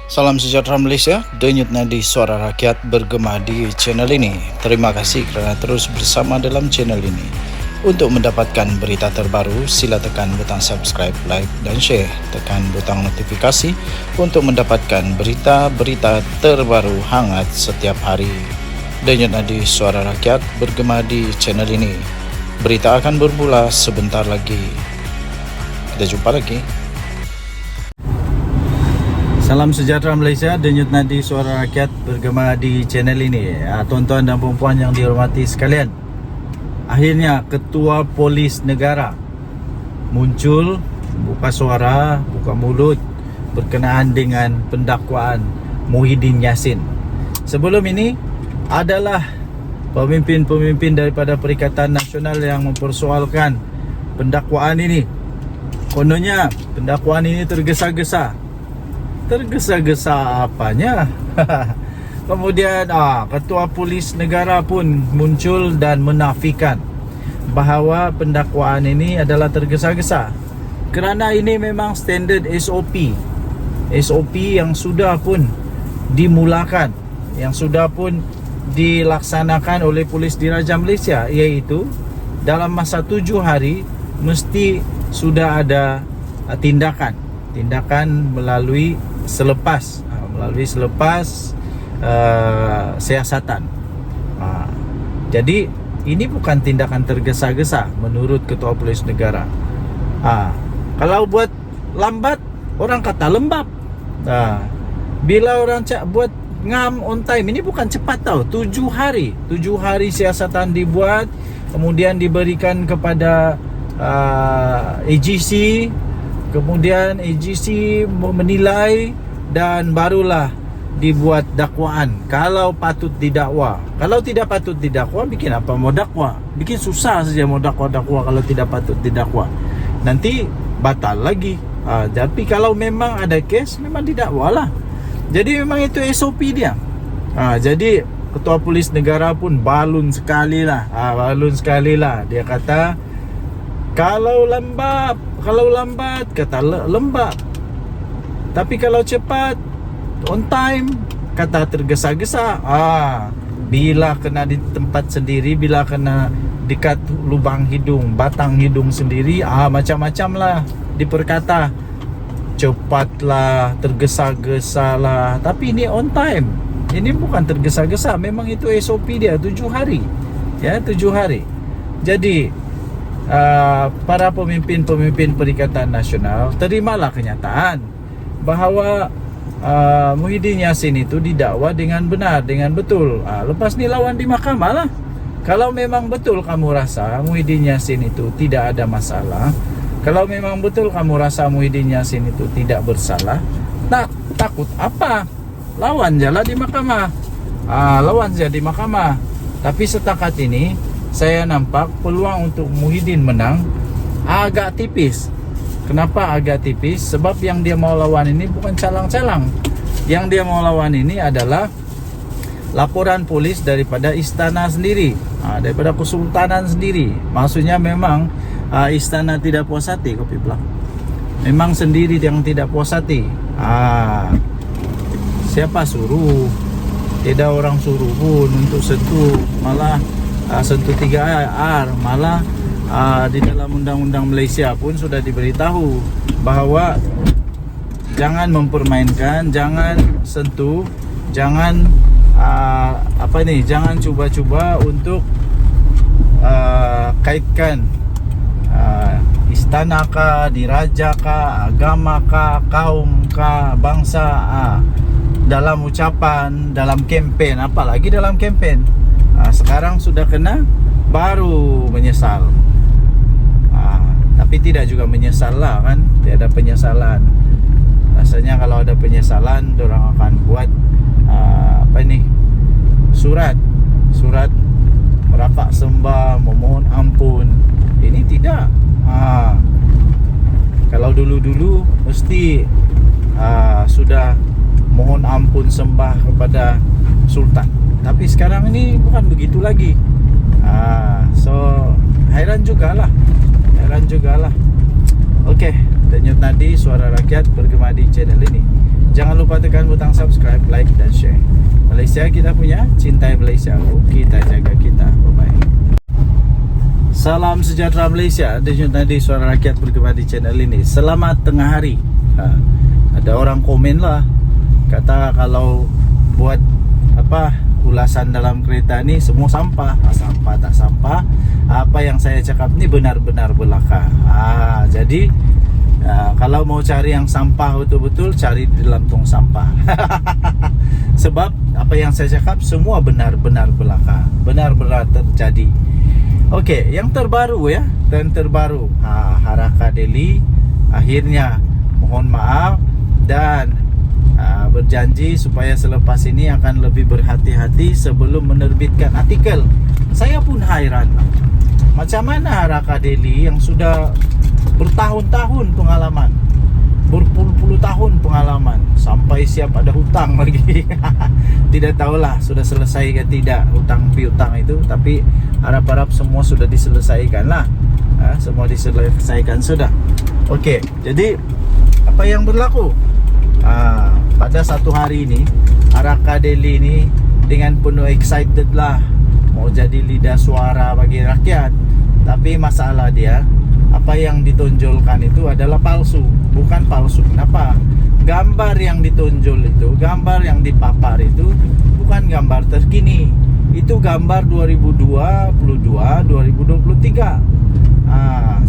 Salam sejahtera Malaysia, denyut nadi suara rakyat bergema di channel ini. Terima kasih kerana terus bersama dalam channel ini. Untuk mendapatkan berita terbaru, sila tekan butang subscribe, like dan share. Tekan butang notifikasi untuk mendapatkan berita-berita terbaru hangat setiap hari. Denyut nadi suara rakyat bergema di channel ini. Berita akan bermula sebentar lagi. Kita jumpa lagi. Salam sejahtera Malaysia, denyut nadi suara rakyat bergema di channel ini. Tuan-tuan dan puan-puan yang dihormati sekalian, akhirnya Ketua Polis Negara muncul, buka suara, buka mulut berkenaan dengan pendakwaan Muhyiddin Yassin. Sebelum ini adalah pemimpin-pemimpin daripada Perikatan Nasional yang mempersoalkan pendakwaan ini. Kononnya pendakwaan ini tergesa-gesa. Tergesa-gesa apanya? Kemudian Ketua Polis Negara pun muncul dan menafikan bahawa pendakwaan ini adalah tergesa-gesa, kerana ini memang standard SOP yang sudah pun dimulakan, yang sudah pun dilaksanakan oleh Polis Diraja Malaysia, iaitu dalam masa 7 hari mesti sudah ada tindakan melalui selepas siasatan. Jadi ini bukan tindakan tergesa-gesa menurut Ketua Polis Negara. Kalau buat lambat, orang kata lembab. Bila orang buat ngam on time, ini bukan cepat tau. 7 hari siasatan dibuat, kemudian diberikan kepada AGC. Kemudian AGC menilai dan barulah dibuat dakwaan. Kalau patut didakwa. Kalau tidak patut didakwa, bikin apa mau dakwa? Bikin susah saja mau dakwa kalau tidak patut didakwa. Nanti batal lagi. Tapi kalau memang ada kes, memang didakwalah. Jadi memang itu SOP dia. Jadi Ketua Polis Negara pun balun sekali lah. Dia kata kalau lambat kata lembab. Tapi kalau cepat, on time, kata tergesa-gesa. Bila kena di tempat sendiri, bila kena dekat lubang hidung, batang hidung sendiri, macam-macam lah diperkata. Cepatlah, tergesa-gesa lah. Tapi ini on time. Ini bukan tergesa-gesa, memang itu SOP dia 7 hari. Ya, 7 hari. Jadi para pemimpin-pemimpin Perikatan Nasional terimalah kenyataan bahawa Muhyiddin Yassin itu didakwa dengan benar, dengan betul. Lepas ni lawan di mahkamah lah. Kalau memang betul kamu rasa Muhyiddin Yassin itu tidak ada masalah, kalau memang betul kamu rasa Muhyiddin Yassin itu tidak bersalah, takut apa? Lawan je lah di mahkamah. Lawan je di mahkamah. Tapi setakat ini saya nampak peluang untuk Muhyiddin menang agak tipis. Kenapa agak tipis? Sebab yang dia mau lawan ini bukan calang-calang. Yang dia mau lawan ini adalah laporan polis daripada istana sendiri, daripada kesultanan sendiri. Maksudnya memang istana tidak puas hati, kopi belah. Memang sendiri yang tidak puas hati. Siapa suruh? Tidak orang suruh pun untuk sentuh, malah sentuh 3R, malah di dalam undang-undang Malaysia pun sudah diberitahu bahawa jangan mempermainkan, jangan sentuh, jangan jangan cuba-cuba untuk kaitkan istana kah, diraja kah, agama kah, kaum kah, bangsa dalam ucapan, dalam kempen, apalagi dalam kempen. Sekarang sudah kena, baru menyesal. Tapi tidak juga menyesal lah kan. Tidak ada penyesalan. Rasanya kalau ada penyesalan, orang akan buat Surat merafak sembah, memohon ampun. Ini tidak. Kalau dulu-dulu mesti sudah mohon ampun sembah kepada Sultan. Tapi sekarang ini bukan begitu lagi. Heran jugalah. Oke, denyut nadi suara rakyat bergema di channel ini. Jangan lupa tekan butang subscribe, like dan share. Malaysia kita punya, cintai Malaysia, kita jaga kita. Bye bye. Salam sejahtera Malaysia. Denyut nadi suara rakyat bergema di channel ini. Selamat tengah hari. Ada orang komen lah, kata kalau buat ulasan dalam kereta ni semua sampah, sampah tak sampah. Apa yang saya cakap ni benar-benar belaka. Jadi kalau mau cari yang sampah betul-betul, cari di dalam tong sampah. Sebab apa yang saya cakap semua benar-benar belaka, benar-benar terjadi. Okey, yang terbaru ya, terbaru Haraka Delhi akhirnya mohon maaf dan berjanji supaya selepas ini akan lebih berhati-hati sebelum menerbitkan artikel. Saya pun hairan, macam mana Haraka Delhi yang sudah bertahun-tahun pengalaman, berpuluh-puluh tahun pengalaman, sampai siap ada hutang lagi. Tidak tahulah sudah selesai ke tidak hutang piutang itu, tapi harap-harap semua sudah diselesaikan lah. Semua diselesaikan sudah. Okey, jadi apa yang berlaku? Pada satu hari ini Haraka Delhi ini dengan penuh excited lah mau jadi lidah suara bagi rakyat. Tapi masalah dia, apa yang ditonjolkan itu adalah palsu. Bukan palsu, kenapa? Gambar yang ditonjol itu, gambar yang dipapar itu bukan gambar terkini. Itu gambar 2022, 2023.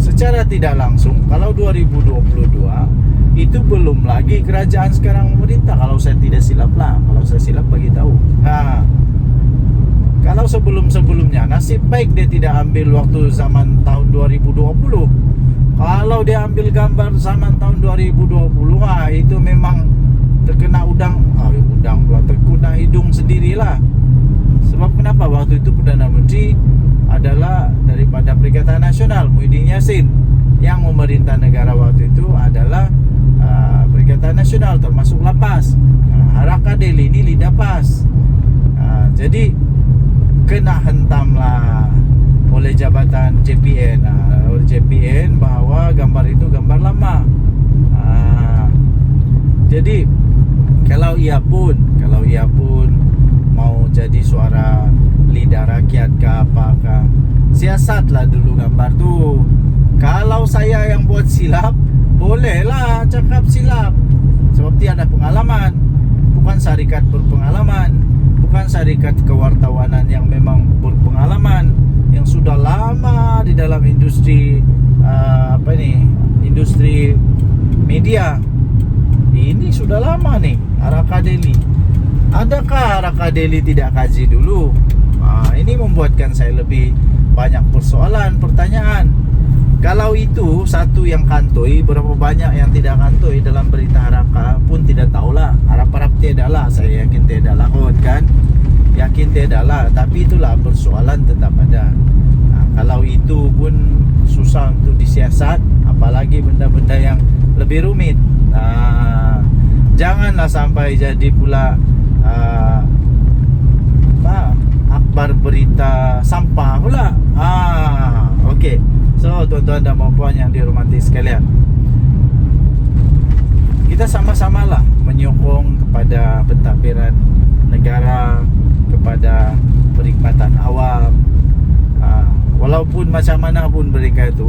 Secara tidak langsung, kalau 2022 itu belum lagi kerajaan sekarang memerintah, kalau saya tidak silap lah. Kalau saya silap bagi tahu. Kalau sebelum-sebelumnya, nasib baik dia tidak ambil waktu zaman tahun 2020. Kalau dia ambil gambar zaman tahun 2020, itu memang terkena udang pula, terkena hidung sendirilah. Sebab kenapa? Waktu itu Perdana Menteri adalah daripada Perikatan Nasional, Muhyiddin Yassin. Yang memerintah negara waktu itu adalah Perikatan Nasional, termasuk Lapas. Haraka Delhi ini lidah PAS. Jadi kena hentamlah oleh jabatan JPN, oleh JPN bahawa gambar itu gambar lama. Jadi kalau ia pun mau jadi suara lidah rakyat ke apakah, siasatlah dulu gambar tu. Kalau saya yang buat silap, bolehlah cakap silap, sebab tiada pengalaman. Bukan syarikat berpengalaman, bukan syarikat kewartawanan yang memang berpengalaman, yang sudah lama di dalam industri industri media. Ini sudah lama nih Haraka Delhi. Adakah Haraka Delhi tidak kaji dulu? Ini membuatkan saya lebih banyak persoalan, pertanyaan. Kalau itu satu yang kantoi, berapa banyak yang tidak kantoi dalam berita Haraka pun tidak tahulah. Harap-harap tiada lah, saya yakin tiada lah kan. Yakin tiada lah, tapi itulah persoalan tetap ada. Kalau itu pun susah untuk disiasat, apalagi benda-benda yang lebih rumit. Janganlah sampai jadi pula akbar berita sampah pula. Okey. So tuan-tuan dan puan yang dihormati sekalian, kita sama-samalah menyokong kepada pentadbiran negara, kepada perkhidmatan awam. Walaupun macam mana pun mereka itu,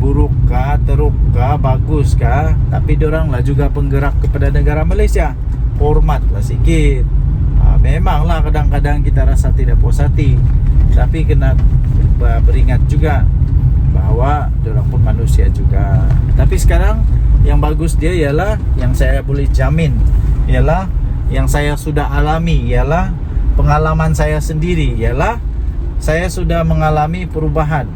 burukkah, terukkah, baguskah, tapi dioranglah juga penggerak kepada negara Malaysia. Hormatlah sikit. Memanglah kadang-kadang kita rasa tidak puas hati, tapi kena beringat juga bahawa diorang pun manusia juga. Tapi sekarang yang bagus dia ialah, yang saya boleh jamin ialah, yang saya sudah alami ialah, pengalaman saya sendiri ialah, saya sudah mengalami perubahan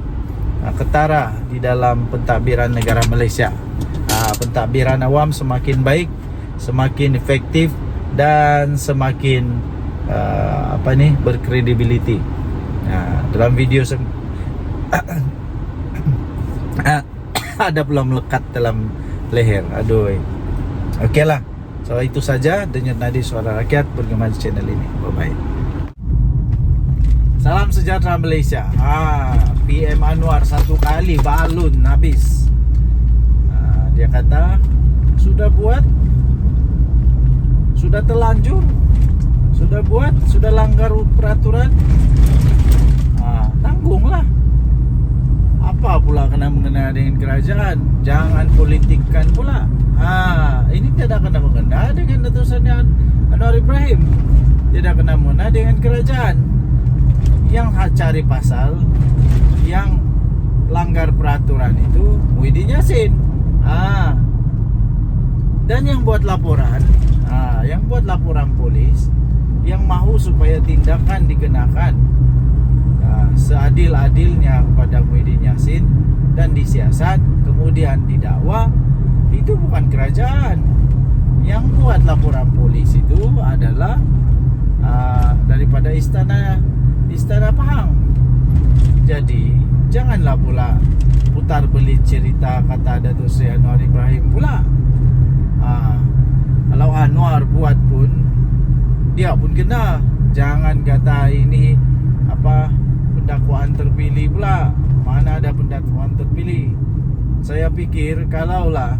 ketara di dalam pentadbiran negara Malaysia. Pentadbiran awam semakin baik, semakin efektif dan semakin berkredibiliti. Dalam video ada pula melekat dalam leher. Aduh. Okeylah. So itu saja denyut nadi suara rakyat bergema di channel ini. Bye bye. Salam sejahtera Malaysia. PM Anwar satu kali balun habis. Dia kata sudah buat, sudah terlanjur, sudah buat, sudah langgar peraturan, tanggunglah. Apa pula kena mengena dengan kerajaan? Jangan politikkan pula. Ini tidak kena mengena dengan Datuk Seri Anwar Ibrahim, tidak kena mengena dengan kerajaan. Yang cari pasal, yang langgar peraturan itu Muhyiddin Yassin. Dan yang buat laporan, yang buat laporan polis, yang mahu supaya tindakan dikenakan seadil-adilnya kepada Muhyiddin Yassin dan disiasat kemudian didakwa, itu bukan kerajaan. Yang buat laporan polis itu adalah daripada istana Pahang. Jadi janganlah pula putar belit cerita kata Datuk Seri Anwar Ibrahim pula. Kalau Anwar buat pun, dia pun kena. Jangan kata ini pendakwaan terpilih pula. Mana ada pendakwaan terpilih? Saya pikir kalaulah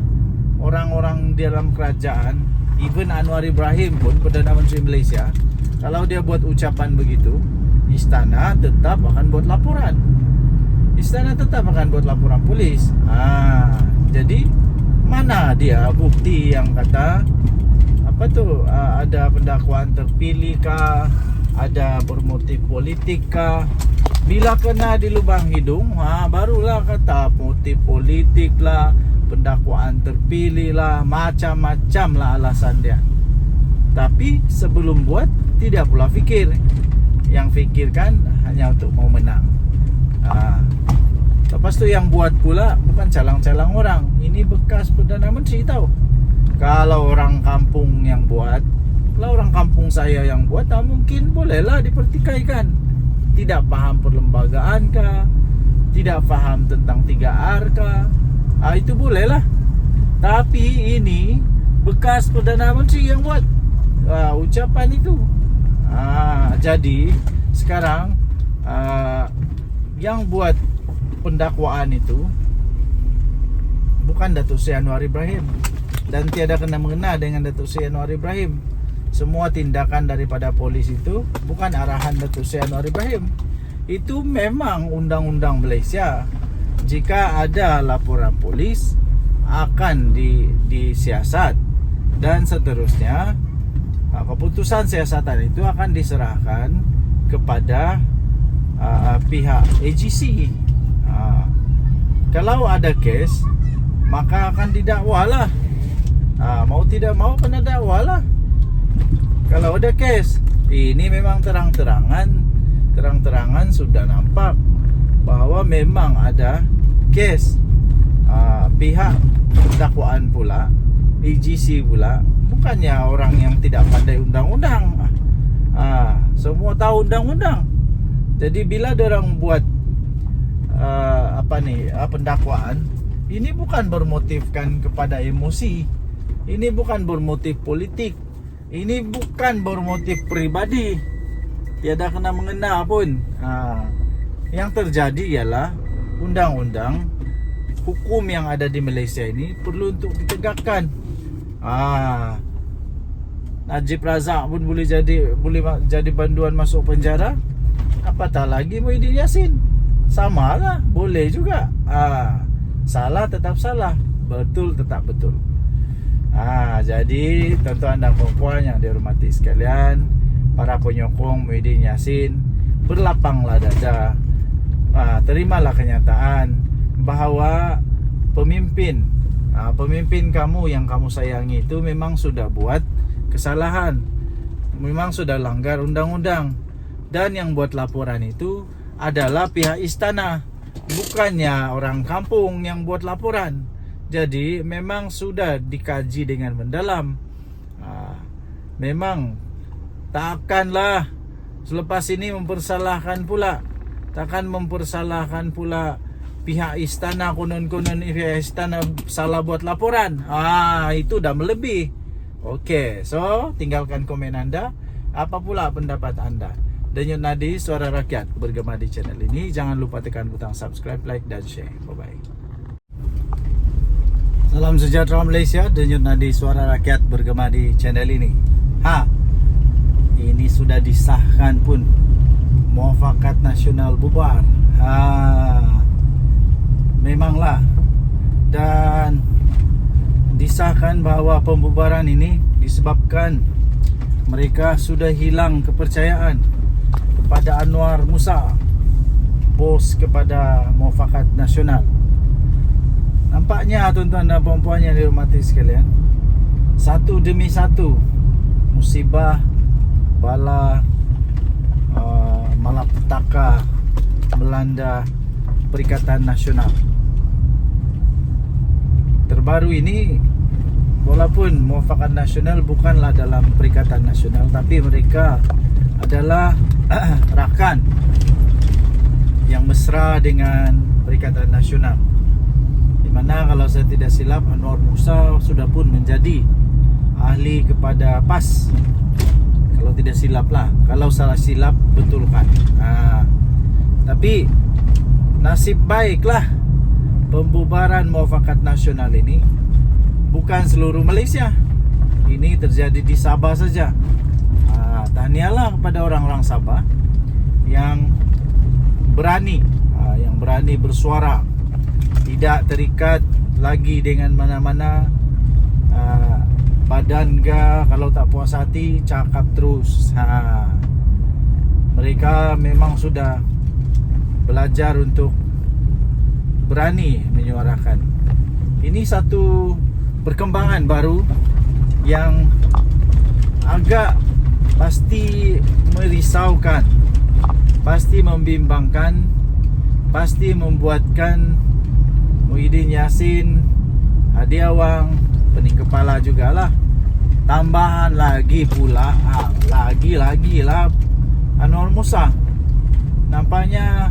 orang-orang dalam kerajaan, even Anwar Ibrahim pun, Perdana Menteri Malaysia, kalau dia buat ucapan begitu, istana tetap akan buat laporan. Istana tetap akan buat laporan polis. Jadi mana dia bukti yang kata ada pendakwaan terpilih kah, ada bermotif politik kah? Bila kena di lubang hidung, barulah kata motif politik lah, pendakwaan terpilih lah, macam-macam lah alasan dia. Tapi sebelum buat, tidak pula fikir. Yang fikirkan hanya untuk mau menang. Lepas tu yang buat pula bukan calang-calang orang. Ini bekas Perdana Menteri tahu. Kalau orang kampung yang buat, kalau orang kampung saya yang buat, mungkin bolehlah dipertikaikan. Tidak faham perlembagaan kah, tidak faham tentang 3R kah, itu bolehlah. Tapi ini bekas Perdana Menteri yang buat ucapan itu. Jadi sekarang yang buat pendakwaan itu bukan Datuk Seri Anwar Ibrahim, dan tiada kena mengena dengan Datuk Seri Anwar Ibrahim. Semua tindakan daripada polis itu bukan arahan Datuk Seri Anwar Ibrahim. Itu memang undang-undang Malaysia. Jika ada laporan polis, akan disiasat dan seterusnya. Keputusan siasatan itu akan diserahkan kepada pihak AGC. Kalau ada kes, maka akan didakwalah. Mau tidak mau kena dakwalah. Kalau ada kes, ini memang terang-terangan sudah nampak bahwa memang ada kes. Pihak dakwaan pula, AGC pula, bukannya orang yang tidak pandai undang-undang. Semua tahu undang-undang. Jadi bila orang buat pendakwaan, ini bukan bermotifkan kepada emosi. Ini bukan bermotif politik. Ini bukan bermotif pribadi. Tiada kena mengena pun. Yang terjadi ialah undang-undang, hukum yang ada di Malaysia ini perlu untuk ditegakkan. Najib Razak pun boleh jadi banduan masuk penjara. Apatah lagi Muhyiddin Yassin. Samalah, boleh juga. Salah tetap salah, betul tetap betul. Jadi tuan-tuan dan puan yang dihormati sekalian, para penyokong Muhyiddin Yassin, berlapanglah dada. Terimalah kenyataan bahawa pemimpin kamu yang kamu sayangi itu memang sudah buat kesalahan, memang sudah langgar undang-undang. Dan yang buat laporan itu adalah pihak istana, bukannya orang kampung yang buat laporan. Jadi memang sudah dikaji dengan mendalam. Memang takkanlah selepas ini mempersalahkan pula. Takkan mempersalahkan pula pihak istana, konon-konon pihak istana salah buat laporan. Itu dah melebih. Okey, so tinggalkan komen anda. Apa pula pendapat anda? Denyut Nadi, Suara Rakyat, bergema di channel ini. Jangan lupa tekan butang subscribe, like dan share. Bye-bye. Salam sejahtera Malaysia, denyut nadi suara rakyat bergema di channel ini. Ini sudah disahkan pun, Muafakat Nasional bubar. Memanglah. Dan disahkan bahawa pembubaran ini disebabkan mereka sudah hilang kepercayaan kepada Anwar Musa, bos kepada Muafakat Nasional. Nampaknya tuan-tuan dan puan-puan yang dihormati sekalian, satu demi satu musibah, bala, malapetaka melanda Perikatan Nasional. Terbaru ini, walaupun Muafakat Nasional bukanlah dalam Perikatan Nasional, tapi mereka adalah rakan yang mesra dengan Perikatan Nasional, di mana kalau saya tidak silap Anwar Musa sudah pun menjadi ahli kepada PAS. Kalau tidak silap lah, kalau salah silap betulkan. Tapi nasib baiklah pembubaran Muafakat Nasional ini bukan seluruh Malaysia. Ini terjadi di Sabah saja. Tahniahlah kepada orang-orang Sabah yang berani bersuara, tidak terikat lagi dengan mana-mana badan ke. Kalau tak puas hati, cakap terus. Mereka memang sudah belajar untuk berani menyuarakan. Ini satu perkembangan baru yang agak pasti merisaukan, pasti membimbangkan, pasti membuatkan Muhyiddin Yassin, Hadi Awang, pening kepala jugalah. Tambahan lagi pula, lagi lah Anwar Musa. Nampaknya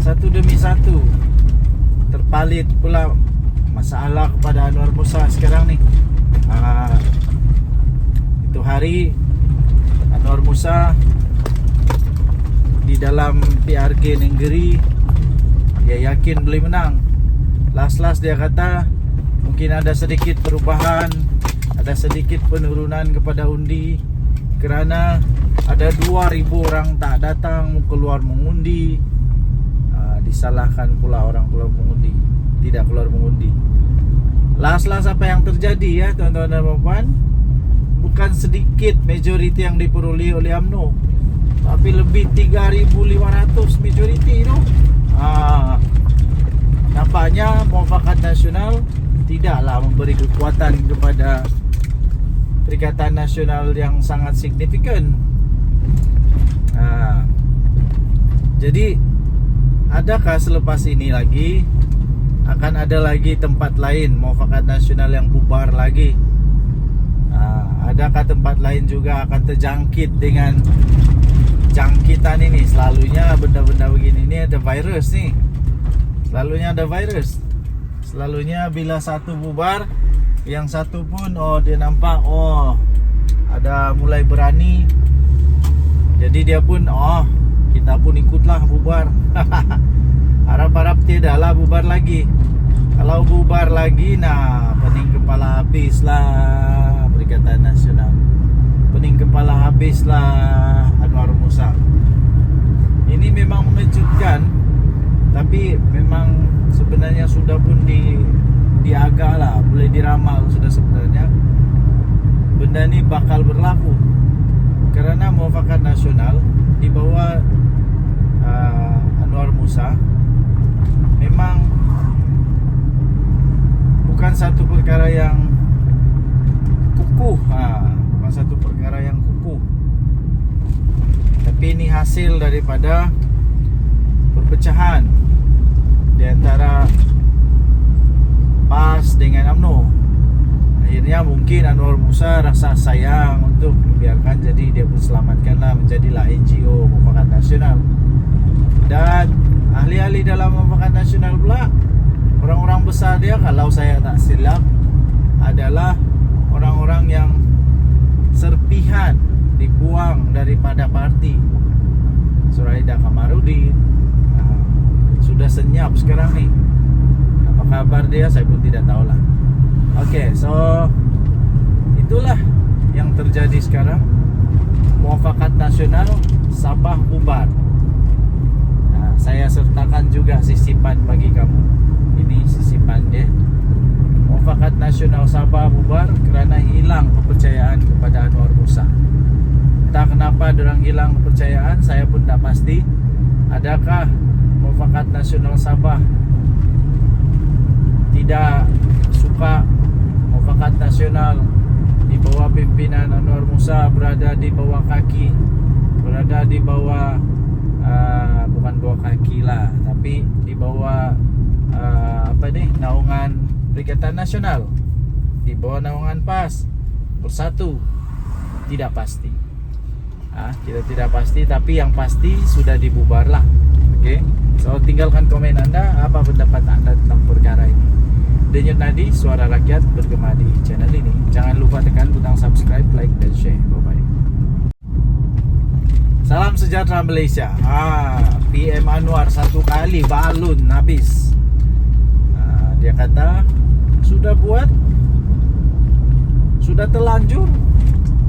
satu demi satu terpalit pula masalah kepada Anwar Musa sekarang ni. Itu hari Anwar Musa di dalam PRK Nenggeri, dia yakin boleh menang. Last dia kata mungkin ada sedikit perubahan, ada sedikit penurunan kepada undi, kerana ada 2,000 orang tak datang keluar mengundi. Disalahkan pula orang keluar mengundi, tidak keluar mengundi. Last apa yang terjadi ya tuan-tuan dan puan-puan, bukan sedikit majoriti yang diperoleh oleh UMNO, tapi lebih 3,500 majoriti tu. Nampaknya Muafakat Nasional tidaklah memberi kekuatan kepada Perikatan Nasional yang sangat signifikan. Jadi adakah selepas ini lagi akan ada lagi tempat lain Muafakat Nasional yang bubar lagi? Adakah tempat lain juga akan terjangkit dengan jangkitan ini? Selalunya benda-benda begini ni ada virus ni. Selalunya ada virus. Selalunya bila satu bubar, yang satu pun dia nampak ada mulai berani. Jadi dia pun kita pun ikutlah bubar. Harap-harap tidaklah bubar lagi. Kalau bubar lagi, pening kepala habislah Perikatan Nasional. Pening kepala habislah Anwar Musa. Ini memang mengejutkan, tapi memang sebenarnya sudah pun diagak lah, boleh diramal sudah sebenarnya benda ni bakal berlaku, kerana Muafakat Nasional di bawah Anwar Musa memang bukan satu perkara yang kukuh, bukan satu perkara yang kukuh, tapi ini hasil daripada perpecahan di antara PAS dengan UMNO. Akhirnya mungkin Anwar Musa rasa sayang untuk membiarkan, jadi dia pun selamatkanlah, menjadilah NGO Muafakat Nasional. Dan ahli-ahli dalam Muafakat Nasional pula, orang-orang besar dia, kalau saya tak silap, adalah orang-orang yang serpihan dibuang daripada parti. Suraida Kamarudin sudah senyap sekarang ni. Apa kabar dia saya pun tidak tahulah. Oke, so itulah yang terjadi sekarang. Muafakat nasional Sabah bubar. Nah, saya sertakan juga sisipan bagi kamu. Ini sisipan dia. Muafakat nasional Sabah bubar kerana hilang kepercayaan kepada Anwar Musa. Entah kenapa dorang hilang kepercayaan, saya pun tak pasti. Adakah Muafakat nasional Sabah tidak suka Muafakat nasional di bawah pimpinan Anwar Musa berada di bawah kaki, berada di bawah bukan bawah kaki lah, tapi di bawah naungan Perikatan Nasional, di bawah naungan PAS Bersatu. Tidak pasti. Kita tidak pasti, tapi yang pasti sudah dibubar lah. Oke. So tinggalkan komen Anda, apa pendapat Anda tentang perkara ini. Denyut Nadi, suara rakyat bergema di channel ini. Jangan lupa tekan butang subscribe, like dan share. Bye-bye. Salam sejahtera Malaysia. PM Anwar satu kali balun habis. Dia kata sudah buat, sudah terlanjur,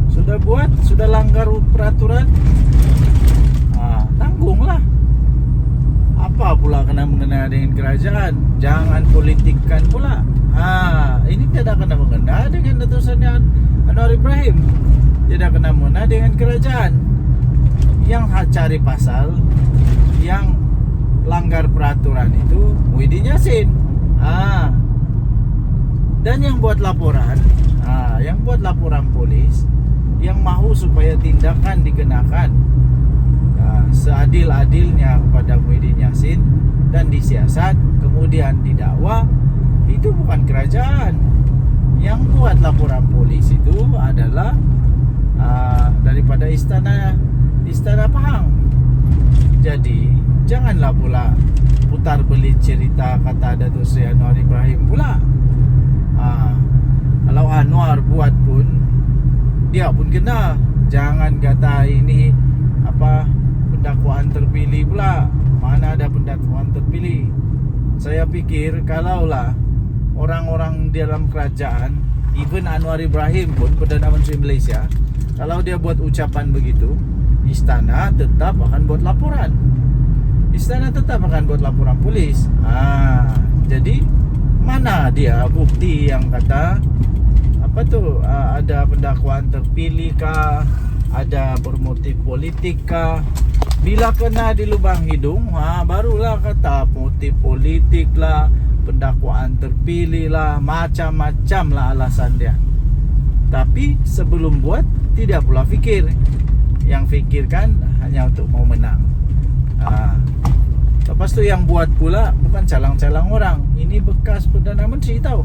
sudah buat, sudah langgar peraturan, tanggunglah. Apa pula kena mengena dengan kerajaan? Jangan politikkan pula. Ini tidak kena mengena dengan letusannya Anwar Ibrahim. Tidak kena mengena dengan kerajaan. Yang cari pasal, yang langgar peraturan itu Muhyiddin Yassin. Dan yang buat laporan, yang buat laporan polis, yang mahu supaya tindakan dikenakan seadil-adilnya kepada Muhyiddin Yassin dan disiasat kemudian didakwa, itu bukan kerajaan. Yang buat laporan polis itu adalah daripada istana Pahang. Jadi janganlah pula putar belit cerita kata Datuk Seri Anwar Ibrahim pula. Kalau Anwar buat pun dia pun kena. Jangan kata ini pendakwaan terpilih pula. Mana ada pendakwaan terpilih? Saya pikir kalaulah orang-orang di dalam kerajaan, even Anwar Ibrahim pun Perdana Menteri Malaysia, kalau dia buat ucapan begitu, istana tetap akan buat laporan. Istana tetap akan buat laporan polis. Jadi mana dia bukti yang kata ada pendakwaan terpilih kah, ada bermotif politik kah? Bila kena di lubang hidung, barulah kata motif politik lah, pendakwaan terpilih lah, macam-macam lah alasan dia. Tapi sebelum buat, tidak pula fikir. Yang fikirkan hanya untuk mau menang. Lepas tu yang buat pula bukan calang-calang orang. Ini bekas Perdana Menteri tahu.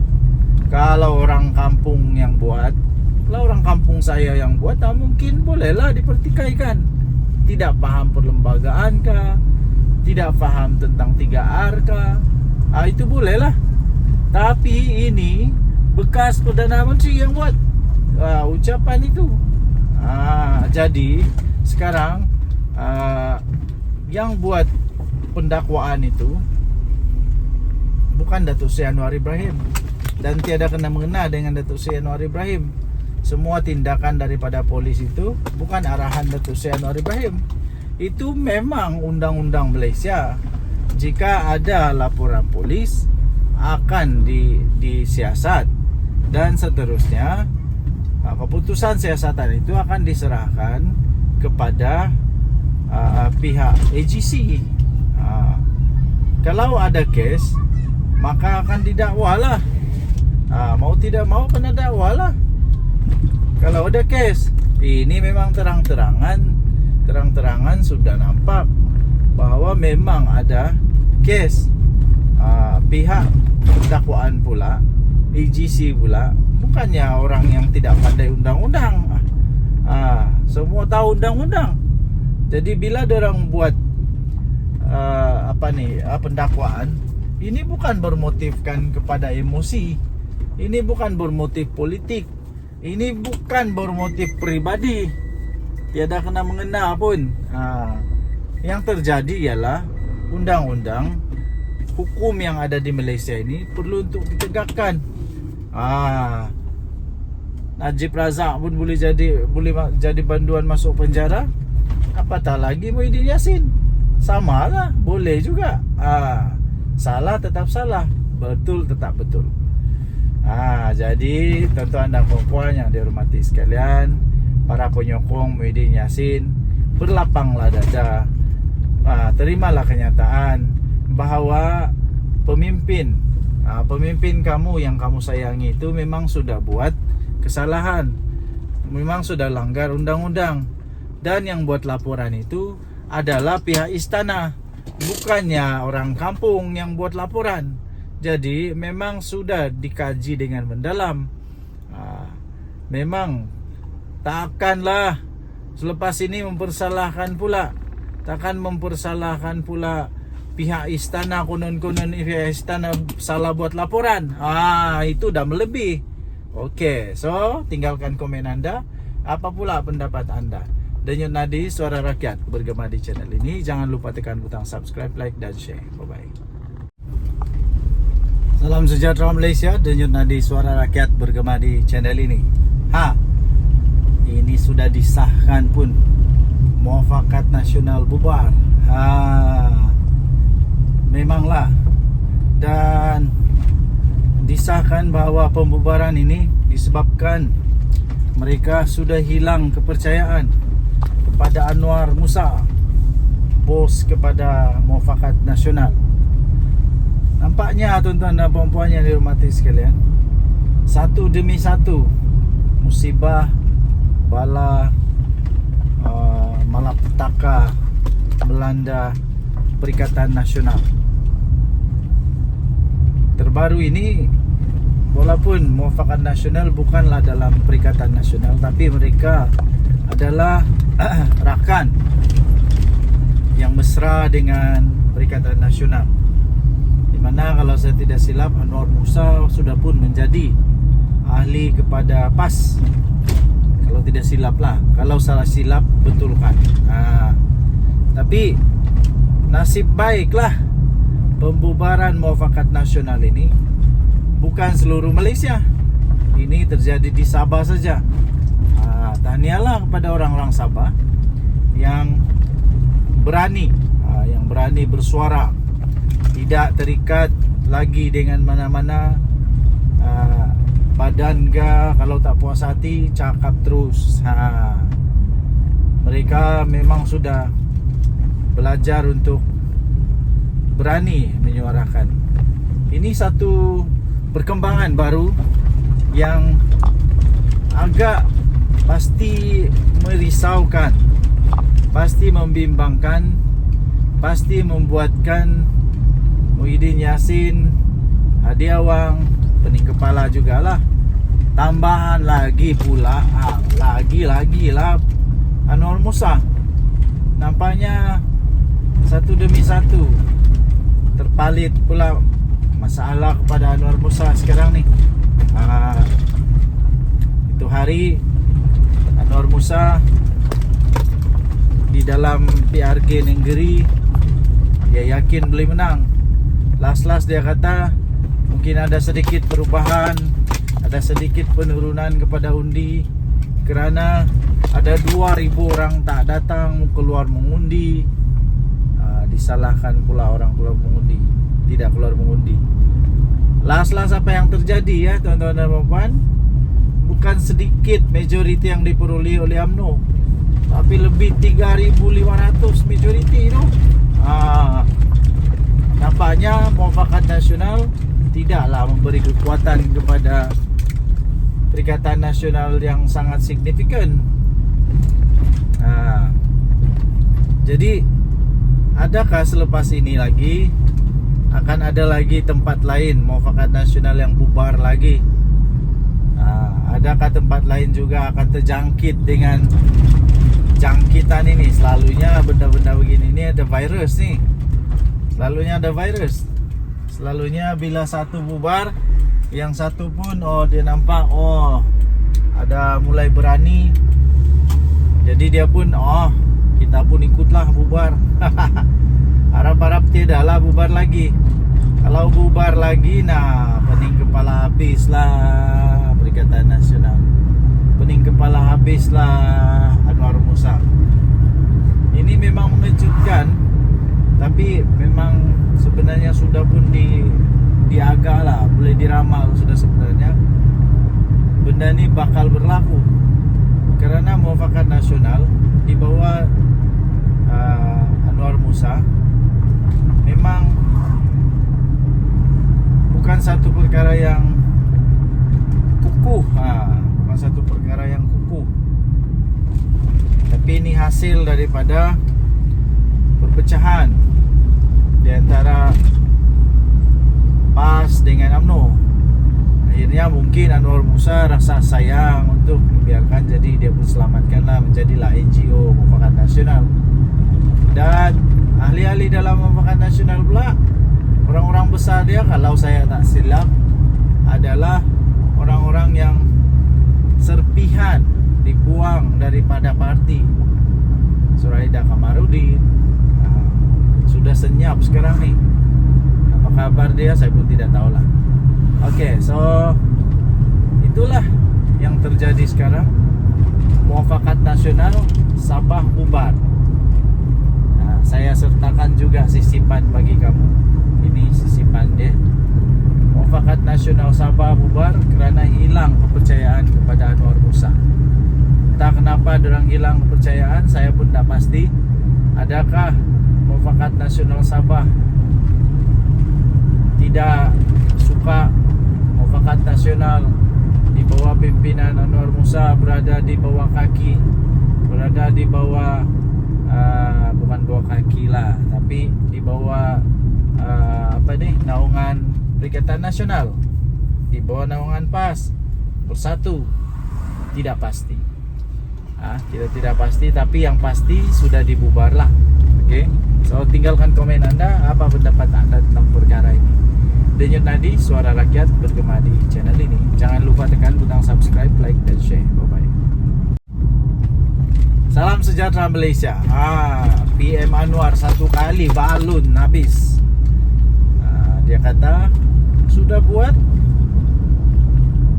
Kalau orang kampung yang buat, kalau orang kampung saya yang buat, mungkin bolehlah dipertikaikan. Tidak paham perlembagaan kah, tidak paham tentang 3R kah, itu bolehlah. Tapi ini bekas Perdana Menteri yang buat ucapan itu. Jadi sekarang yang buat pendakwaan itu bukan Datuk Seri Anwar Ibrahim, dan tiada kena mengena dengan Datuk Seri Anwar Ibrahim. Semua tindakan daripada polis itu bukan arahan Datuk Seri Anwar Ibrahim. Itu memang undang-undang Malaysia. Jika ada laporan polis, akan disiasat dan seterusnya. Keputusan siasatan itu akan diserahkan kepada pihak AGC. Kalau ada kes, maka akan didakwalah. Mau tidak mau kena dakwalah. Kalau ada kes, ini memang terang-terangan sudah nampak bahwa memang ada kes. Pihak dakwaan pula, AGC pula, bukannya orang yang tidak pandai undang-undang. Semua tahu undang-undang. Jadi bila orang buat pendakwaan, ini bukan bermotifkan kepada emosi. Ini bukan bermotif politik. Ini bukan bermotif pribadi. Tiada kena mengena pun. Yang terjadi ialah undang-undang, hukum yang ada di Malaysia ini perlu untuk ditegakkan. Najib Razak pun boleh jadi banduan masuk penjara, apatah lagi Muhyiddin Yassin. Sama lah, boleh juga. Salah tetap salah, betul tetap betul. Jadi tuan-tuan dan puan yang dihormati sekalian, para penyokong Muhyiddin Yassin, berlapanglah dada, terimalah kenyataan bahawa pemimpin kamu yang kamu sayangi itu memang sudah buat kesalahan, memang sudah langgar undang-undang, dan yang buat laporan itu adalah pihak istana, bukannya orang kampung yang buat laporan. Jadi memang sudah dikaji dengan mendalam. Memang takkanlah selepas ini takkan mempersalahkan pula pihak istana, konon-konon pihak istana salah buat laporan. Itu dah melebih. Okey, so tinggalkan komen anda. Apa pula pendapat anda? Denyut Nadi Suara Rakyat bergema di channel ini. Jangan lupa tekan butang subscribe, like dan share. Bye-bye. Salam sejahtera Malaysia. Denyut Nadi Suara Rakyat bergema di channel ini. Ini sudah disahkan pun, Muafakat Nasional bubar. Memanglah. Dan disahkan bahawa pembubaran ini disebabkan mereka sudah hilang kepercayaan kepada Anwar Musa, bos kepada Muafakat Nasional. Nampaknya tuan-tuan dan puan-puan yang dihormati sekalian, satu demi satu musibah, bala, malapetaka melanda Perikatan Nasional. Terbaru ini, walaupun Muafakat Nasional bukanlah dalam Perikatan Nasional, tapi mereka adalah rakan yang mesra dengan Perikatan Nasional, di mana kalau saya tidak silap Anwar Musa sudah pun menjadi ahli kepada PAS. Kalau tidak silap lah, kalau salah silap betulkan. Tapi nasib baiklah pembubaran Muafakat Nasional ini bukan seluruh Malaysia. Ini terjadi di Sabah saja. Tahniahlah kepada orang-orang Sabah yang berani bersuara, tidak terikat lagi dengan mana-mana badan ke. Kalau tak puas hati, cakap terus. Mereka memang sudah belajar untuk berani menyuarakan. Ini satu perkembangan baru yang agak pasti merisaukan, pasti membimbangkan, pasti membuatkan Muhyiddin Yassin, Hadi Awang, pening kepala jugalah. Tambahan lagi pula lagi lah Anwar Musa. Nampaknya satu demi satu terpalit pula masalah kepada Anwar Musa sekarang ni. Itu hari Anwar Musa di dalam PRK Nenggeri, dia yakin boleh menang. Last dia kata mungkin ada sedikit perubahan, ada sedikit penurunan kepada undi kerana ada 2,000 orang tak datang keluar mengundi. Disalahkan pula orang keluar mengundi, tidak keluar mengundi. Last apa yang terjadi ya tuan-tuan dan puan, bukan sedikit majoriti yang diperoleh oleh UMNO, tapi lebih 3,500 majoriti tu. Nampaknya Muafakat Nasional tidaklah memberi kekuatan kepada Perikatan Nasional yang sangat signifikan. Jadi adakah selepas ini lagi akan ada lagi tempat lain Muafakat Nasional yang bubar lagi? Adakah tempat lain juga akan terjangkit dengan jangkitan ini? Selalunya benda-benda begini ni ada virus ni. Selalunya ada virus. Selalunya bila satu bubar, yang satu pun dia nampak ada mulai berani. Jadi dia pun kita pun ikutlah bubar. Harap-harap tidaklah bubar lagi. Kalau bubar lagi, pening kepala habis lah Perikatan Nasional. Pening kepala habis lah Anwar Musa. Ini memang mengejutkan, tapi memang sebenarnya sudah pun diagak lah, boleh diramal sudah sebenarnya benda ini bakal berlaku. Karena Muafakat Nasional di bawah Anwar Musa memang bukan satu perkara yang kukuh, bukan satu perkara yang kukuh, tapi ini hasil daripada perpecahan di antara PAS dengan UMNO. Akhirnya mungkin Anwar Musa rasa sayang untuk membiarkan, jadi dia pun selamatkanlah menjadilah NGO Muafakat Nasional. Dan ahli-ahli dalam Muafakat Nasional pula, orang-orang besar dia, kalau saya tak silap, adalah orang-orang yang serpihan dibuang daripada parti. Suraida Kamarudin sudah senyap sekarang nih. Apa kabar dia saya pun tidak tahulah. Oke, so itulah yang terjadi sekarang. Muafakat Nasional Sabah bubar. Saya sertakan juga sisipan bagi kamu. Ini sisipan dia. Muafakat Nasional Sabah bubar kerana hilang kepercayaan kepada Anwar Musa. Entah kenapa dorang hilang kepercayaan, saya pun tak pasti. Adakah Muafakat Nasional Sabah tidak suka Muafakat Nasional di bawah pimpinan Anwar Musa berada di bawah kaki, berada di bawah bukan bawah kaki lah, tapi di bawah naungan Perikatan Nasional, di bawah naungan PAS Bersatu. Tidak pasti. Tidak pasti, tapi yang pasti sudah dibubar lah. Oke. So tinggalkan komen Anda, apa pendapat Anda tentang perkara ini. Denyut Nadi, suara rakyat bergema di channel ini. Jangan lupa tekan butang subscribe, like dan share. Bye bye. Salam sejahtera Malaysia. PM Anwar satu kali balun habis. Dia kata sudah buat,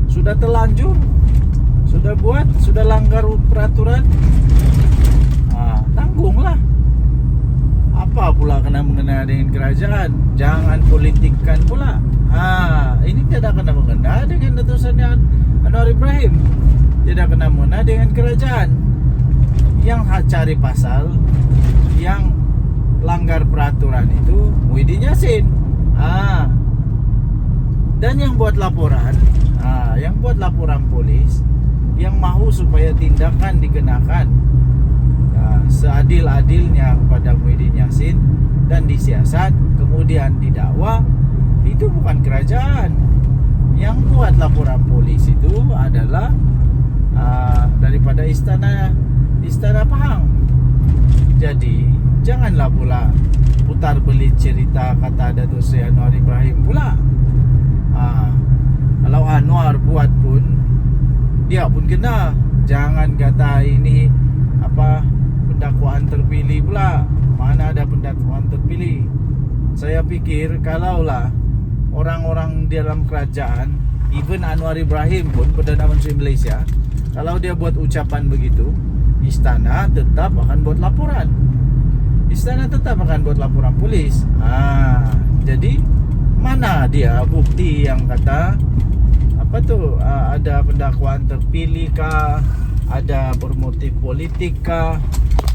sudah terlanjur, sudah buat, sudah langgar peraturan, tanggunglah. Apa pula kena mengena dengan kerajaan? Jangan politikkan pula. Ini tidak kena mengena dengan letusannya Anwar Ibrahim, tidak kena mengena dengan kerajaan. Yang cari pasal, yang langgar peraturan itu Muhyiddin Yassin. Dan yang buat laporan, yang buat laporan polis, yang mahu supaya tindakan dikenakan seadil-adilnya kepada Muhyiddin Yassin dan disiasat kemudian didakwa, itu bukan kerajaan. Yang buat laporan polis itu adalah daripada istana Pahang. Jadi janganlah pula putar belit cerita kata Datuk Seri Anwar Ibrahim pula. Kalau Anwar buat pun, dia pun kena. Jangan kata ini pendakwaan terpilih pula. Mana ada pendakwaan terpilih? Saya pikir kalaulah orang-orang di dalam kerajaan, even Anwar Ibrahim pun, Perdana Menteri Malaysia, kalau dia buat ucapan begitu, istana tetap akan buat laporan. Istana tetap akan buat laporan polis. Jadi mana dia bukti yang kata ada pendakwaan terpilih kah, ada bermotif politik kah?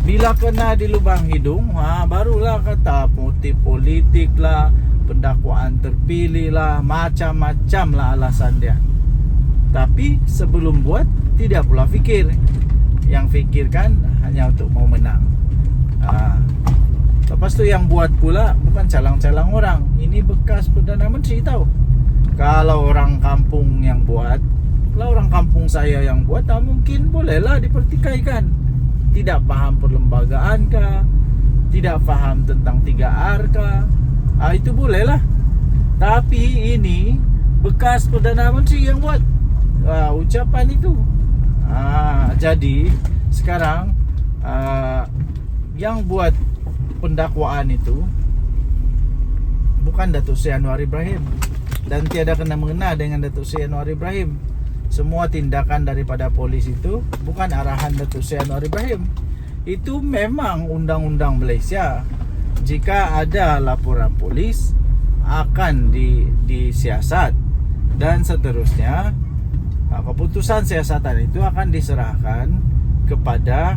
Bila kena di lubang hidung, barulah kata motif politik lah, pendakwaan terpilih lah, macam-macam lah alasan dia. Tapi sebelum buat, tidak pula fikir. Yang fikirkan hanya untuk mau menang. Lepas tu yang buat pula bukan calang-calang orang. Ini bekas Perdana Menteri tahu. Kalau orang kampung yang buat, kalau orang kampung saya yang buat, mungkin bolehlah dipertikaikan. Tidak faham perlembagaan kah, tidak faham tentang 3R kah, itu bolehlah. Tapi ini bekas Perdana Menteri yang buat ucapan itu. Jadi sekarang yang buat pendakwaan itu bukan Datuk Seri Anwar Ibrahim, dan tiada kena mengena dengan Datuk Seri Anwar Ibrahim. Semua tindakan daripada polis itu bukan arahan Datuk Seri Anwar Ibrahim. Itu memang undang-undang Malaysia. Jika ada laporan polis akan disiasat dan seterusnya. Keputusan siasatan itu akan diserahkan kepada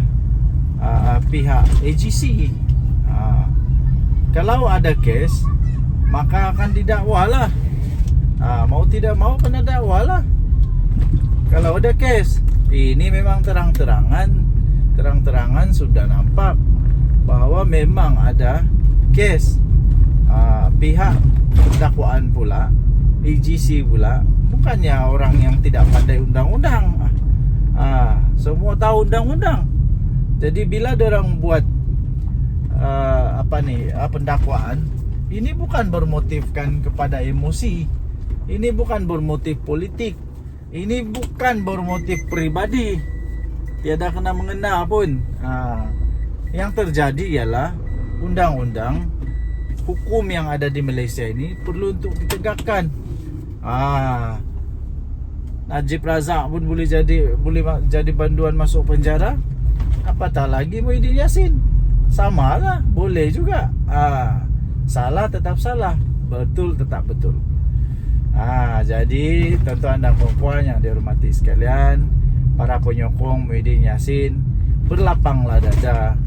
pihak AGC. Kalau ada kes, maka akan didakwalah. Mau tidak mau kena dakwalah. Kalau ada kes, ini memang terang-terangan sudah nampak bahwa memang ada kes. Pihak dakwaan pula, AGC pula, bukannya orang yang tidak pandai undang-undang. Semua tahu undang-undang. Jadi bila orang buat pendakwaan, ini bukan bermotifkan kepada emosi. Ini bukan bermotif politik. Ini bukan bermotif pribadi. Tiada kena mengena pun. Yang terjadi ialah undang-undang hukum yang ada di Malaysia ini perlu untuk ditegakkan. Najib Razak pun boleh jadi banduan masuk penjara. Apatah lagi Muhyiddin Yassin. Samalah, boleh juga. Salah tetap salah, betul tetap betul. Jadi tuan-tuan dan puan yang dihormati sekalian, para penyokong Muhyiddin Yassin, berlapanglah dada.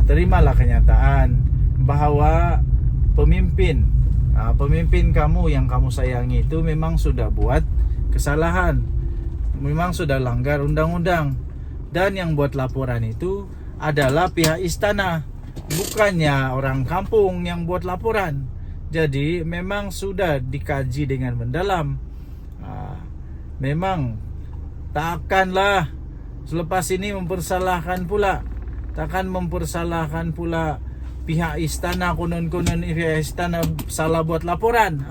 Terimalah kenyataan bahawa pemimpin kamu yang kamu sayangi itu memang sudah buat kesalahan, memang sudah langgar undang-undang, dan yang buat laporan itu adalah pihak istana, bukannya orang kampung yang buat laporan. Jadi memang sudah dikaji dengan mendalam. Memang takkanlah selepas ini takkan mempersalahkan pula pihak istana, konon-konon pihak istana salah buat laporan.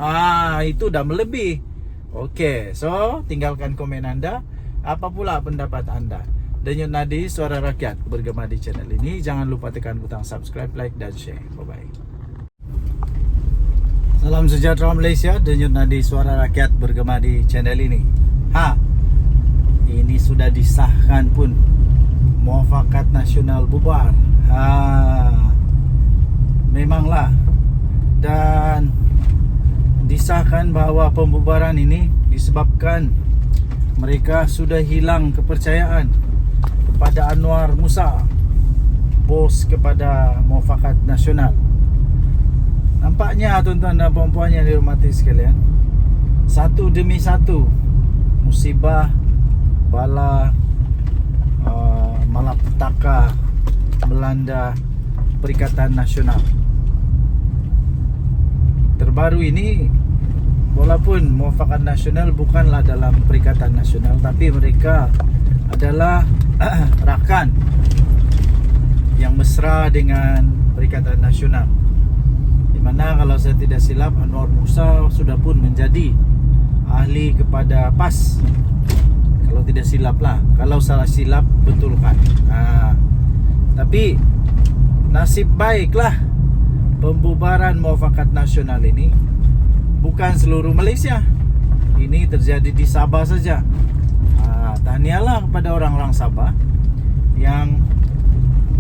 Itu dah melebih. Okey, so tinggalkan komen anda. Apa pula pendapat anda? Denyut Nadi Suara Rakyat bergema di channel ini. Jangan lupa tekan butang subscribe, like dan share. Bye-bye. Salam sejahtera Malaysia. Denyut Nadi Suara Rakyat bergema di channel ini. Ini sudah disahkan pun, Muafakat Nasional bubar. Memanglah. Dan disahkan bahawa pembubaran ini disebabkan mereka sudah hilang kepercayaan kepada Anwar Musa, bos kepada Muafakat Nasional. Nampaknya tuan-tuan dan puan-puan yang dihormati sekalian, satu demi satu musibah, bala, malapetaka melanda Perikatan Nasional. Terbaru ini, walaupun Muafakat Nasional bukanlah dalam Perikatan Nasional, tapi mereka adalah rakan yang mesra dengan Perikatan Nasional, di mana kalau saya tidak silap Anwar Musa sudah pun menjadi ahli kepada PAS. Kalau tidak silap lah, kalau salah silap betulkan. Tapi nasib baiklah pembubaran Muafakat Nasional ini bukan seluruh Malaysia. Ini terjadi di Sabah saja. Tahniahlah kepada orang-orang Sabah yang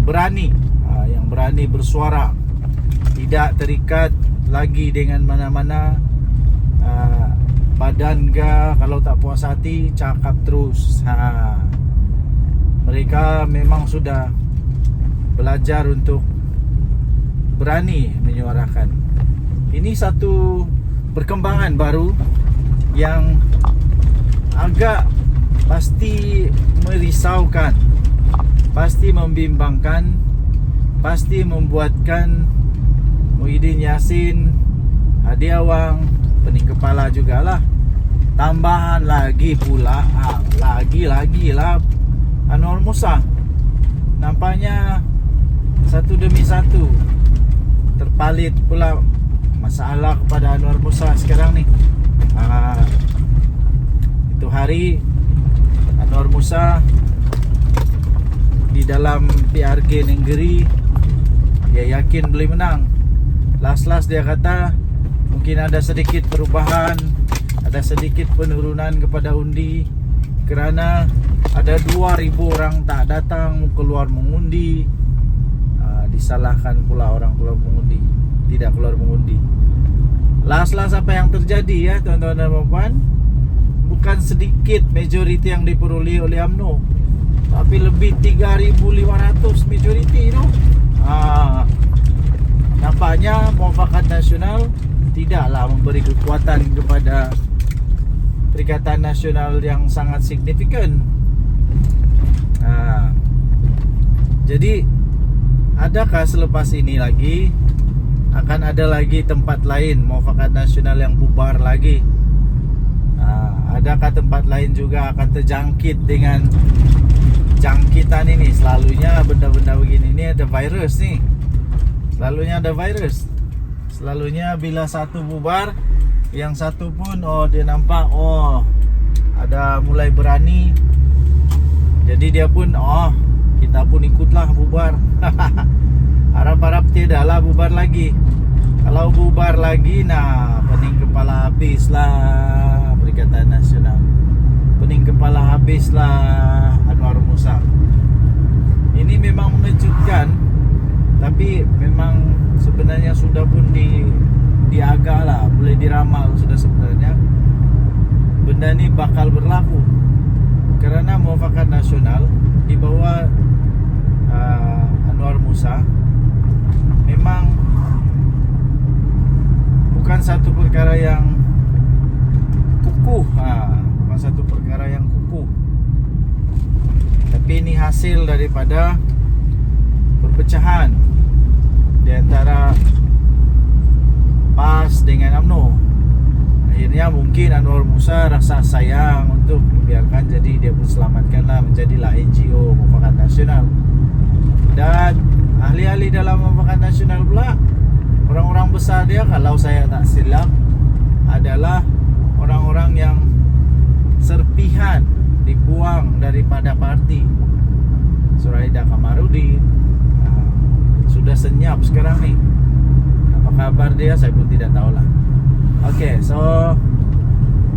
berani bersuara, tidak terikat lagi dengan mana-mana badan ke. Kalau tak puas hati, cakap terus. Mereka memang sudah belajar untuk berani menyuarakan. Ini satu perkembangan baru yang agak pasti merisaukan, pasti membimbangkan, pasti membuatkan Muhyiddin Yassin, Hadi Awang pening kepala jugalah. Tambahan lagi pula lagi lah Anwar Musa. Nampaknya satu demi satu terpalit pula masalah kepada Anwar Musa sekarang ni. Itu hari Anwar Musa di dalam PRK Nenggeri, dia yakin boleh menang. Last dia kata mungkin ada sedikit perubahan, ada sedikit penurunan kepada undi, kerana ada 2.000 orang tak datang keluar mengundi. Disalahkan pula orang keluar mengundi, tidak keluar mengundi. Last apa yang terjadi ya tuan-tuan dan puan, bukan sedikit majoriti yang diperoleh oleh UMNO, tapi lebih 3.500 majoriti tu. Nampaknya Muafakat Nasional tidaklah memberi kekuatan kepada Perikatan Nasional yang sangat signifikan. Jadi adakah selepas ini lagi akan ada lagi tempat lain Muafakat Nasional yang bubar lagi? Adakah tempat lain juga akan terjangkit dengan jangkitan ini? Selalunya benda-benda begini ni ada virus ni. Selalunya ada virus. Selalunya bila satu bubar, yang satu pun dia nampak ada mulai berani. Jadi dia pun kita pun ikutlah bubar. Harap-harap tidaklah bubar lagi. Kalau bubar lagi, pening kepala habislah Perikatan Nasional. Pening kepala habislah Anwar Musa. Ini memang mengejutkan, tapi memang sebenarnya sudah pun diagak lah, boleh diramal sudah sebenarnya benda ni bakal berlaku, kerana Muafakat Nasional di bawah Anwar Musa memang bukan satu perkara yang kukuh, bukan satu perkara yang kukuh, tapi ini hasil daripada perpecahan di antara PAS dengan UMNO. Akhirnya mungkin Anwar Musa rasa sayang untuk membiarkan, jadi dia pun selamatkanlah, menjadilah NGO Muafakat Nasional. Dan ahli-ahli dalam Muafakat Nasional pula, orang-orang besar dia, kalau saya tak silap, adalah orang-orang yang serpihan dibuang daripada parti. Suraida Kamarudin sudah senyap sekarang ni. Apa kabar dia saya pun tidak tahulah. Okey, so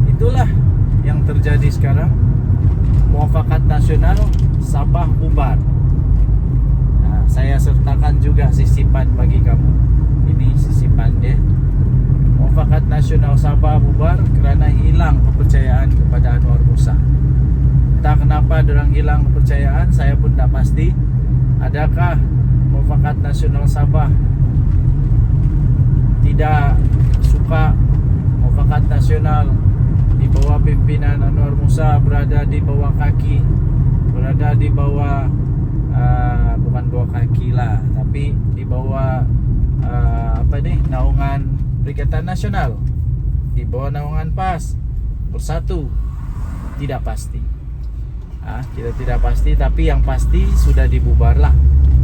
itulah yang terjadi sekarang. Muafakat Nasional Sabah bubar. Saya sertakan juga sisipan bagi kamu. Ini sisipan dia. Muafakat Nasional Sabah bubar kerana hilang kepercayaan kepada Anwar Musa. Entah kenapa dorang hilang kepercayaan, saya pun tak pasti. Adakah Muafakat Nasional Sabah tidak suka Muafakat Nasional di bawah pimpinan Anwar Musa berada di bawah kaki, berada di bawah bukan bawah kaki lah, tapi di bawah naungan Perikatan Nasional, di bawah naungan PAS Bersatu? Tidak pasti. Kita tidak pasti, tapi yang pasti sudah dibubar lah.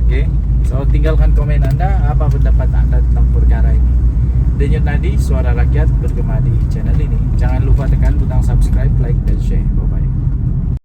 Okey, so tinggalkan komen anda, apa pendapat anda tentang perkara ini. Denyut Nadi, suara rakyat bergema di channel ini. Jangan lupa tekan butang subscribe, like dan share. Bye bye.